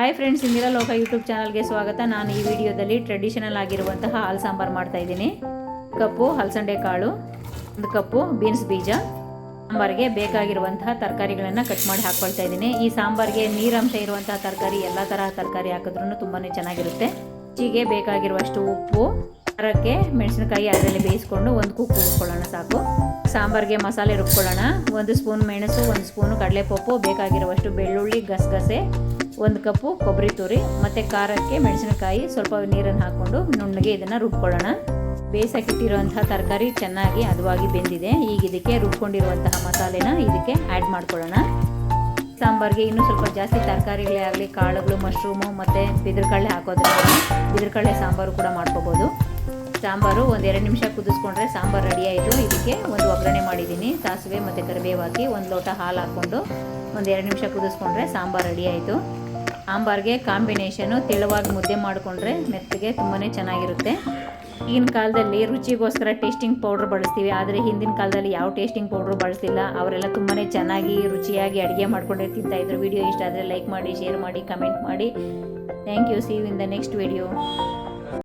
Hi friends, Indira ಲೋಕ YouTube ಚಾನಲ್ಗೆ ಸ್ವಾಗತ. ನಾನು ಈ ವಿಡಿಯೋದಲ್ಲಿ ಟ್ರೆಡಿಷನಲ್ ಆಗಿರುವಂತಹ ಹಾಲು ಸಾಂಬಾರು ಮಾಡ್ತಾ ಇದ್ದೀನಿ. ಕಪ್ಪು ಹಲಸಂಡೆ ಕಾಳು, 1 ಕಪ್ಪು ಬೀನ್ಸ್ ಬೀಜ. ಸಾಂಬಾರಿಗೆ ಬೇಕಾಗಿರುವಂತಹ ತರಕಾರಿಗಳನ್ನು ಕಟ್ ಮಾಡಿ ಹಾಕ್ಕೊಳ್ತಾ ಇದ್ದೀನಿ. ಈ ಸಾಂಬಾರಿಗೆ ನೀರಂಶ ಇರುವಂತಹ ತರಕಾರಿ, ಎಲ್ಲ ತರಹ ತರಕಾರಿ ಹಾಕಿದ್ರೂ ತುಂಬಾ ಚೆನ್ನಾಗಿರುತ್ತೆ. ರುಚಿಗೆ ಬೇಕಾಗಿರುವಷ್ಟು ಉಪ್ಪು, ಖಾರಕ್ಕೆ ಮೆಣಸಿನಕಾಯಿ ಅದರಲ್ಲಿ ಬೇಯಿಸ್ಕೊಂಡು 1 ಕುಕ್ ಕೂಗಿಸ್ಕೊಳ್ಳೋಣ ಸಾಕು. ಸಾಂಬಾರಿಗೆ ಮಸಾಲೆ ರುಬ್ಕೊಳ್ಳೋಣ. 1 ಸ್ಪೂನ್ ಮೆಣಸು, 1 ಸ್ಪೂನು ಕಡಲೆಪಪ್ಪು, ಬೇಕಾಗಿರುವಷ್ಟು ಬೆಳ್ಳುಳ್ಳಿ, ಗಸಗಸೆ, 1 ಕಪ್ಪು ಕೊಬ್ಬರಿ ತುರಿ ಮತ್ತು ಖಾರಕ್ಕೆ ಮೆಣಸಿನಕಾಯಿ, ಸ್ವಲ್ಪ ನೀರನ್ನು ಹಾಕ್ಕೊಂಡು ನುಣ್ಣಗೆ ಇದನ್ನು ರುಬ್ಕೊಳ್ಳೋಣ. ಬೇಯಿಸಕ್ಕಿಟ್ಟಿರುವಂತಹ ತರಕಾರಿ ಚೆನ್ನಾಗಿ ಹದವಾಗಿ ಬೆಂದಿದೆ. ಈಗ ಇದಕ್ಕೆ ರುಬ್ಕೊಂಡಿರುವಂತಹ ಮಸಾಲೆನ ಇದಕ್ಕೆ ಆ್ಯಡ್ ಮಾಡ್ಕೊಳ್ಳೋಣ. ಸಾಂಬಾರಿಗೆ ಇನ್ನೂ ಸ್ವಲ್ಪ ಜಾಸ್ತಿ ತರಕಾರಿಗಳೇ ಆಗಲಿ, ಕಾಳುಗಳು, ಮಶ್ರೂಮು ಮತ್ತು ಬಿದಿರುಕಡಲೆ ಹಾಕೋದ್ರಿಂದ ಬಿದಿರುಕಡಲೆ ಸಾಂಬಾರು ಕೂಡ ಮಾಡ್ಕೋಬೋದು. ಸಾಂಬಾರು 1-2 ನಿಮಿಷ ಕುದಿಸ್ಕೊಂಡ್ರೆ ಸಾಂಬಾರು ರೆಡಿ ಆಯಿತು. ಇದಕ್ಕೆ ಒಂದು ಒಗ್ಗರಣೆ ಮಾಡಿದ್ದೀನಿ. ಸಾಸಿವೆ ಮತ್ತು ಕರಿಬೇವು ಹಾಕಿ 1 ಲೋಟ ಹಾಲು ಹಾಕ್ಕೊಂಡು 1-2 ನಿಮಿಷ ಕುದಿಸ್ಕೊಂಡ್ರೆ ಸಾಂಬಾರು ರೆಡಿ ಆಯಿತು. ಸಾಂಬಾರಿಗೆ ಕಾಂಬಿನೇಷನು ತೆಳುವಾಗಿ ಮುದ್ದೆ ಮಾಡಿಕೊಂಡ್ರೆ ಮೆತ್ತಗೆ ತುಂಬಾ ಚೆನ್ನಾಗಿರುತ್ತೆ. ಈಗಿನ ಕಾಲದಲ್ಲಿ ರುಚಿಗೋಸ್ಕರ ಟೇಸ್ಟಿಂಗ್ ಪೌಡ್ರ್ ಬಳಸ್ತೀವಿ, ಆದರೆ ಹಿಂದಿನ ಕಾಲದಲ್ಲಿ ಯಾವ ಟೇಸ್ಟಿಂಗ್ ಪೌಡ್ರು ಬಳಸ್ತಿಲ್ಲ. ಅವರೆಲ್ಲ ತುಂಬಾ ಚೆನ್ನಾಗಿ ರುಚಿಯಾಗಿ ಅಡುಗೆ ಮಾಡ್ಕೊಂಡೇ ತಿಂತಾಯಿದ್ರು. ವಿಡಿಯೋ ಇಷ್ಟ ಆದರೆ ಲೈಕ್ ಮಾಡಿ, ಶೇರ್ ಮಾಡಿ, ಕಮೆಂಟ್ ಮಾಡಿ. Thank you. See you in the next video.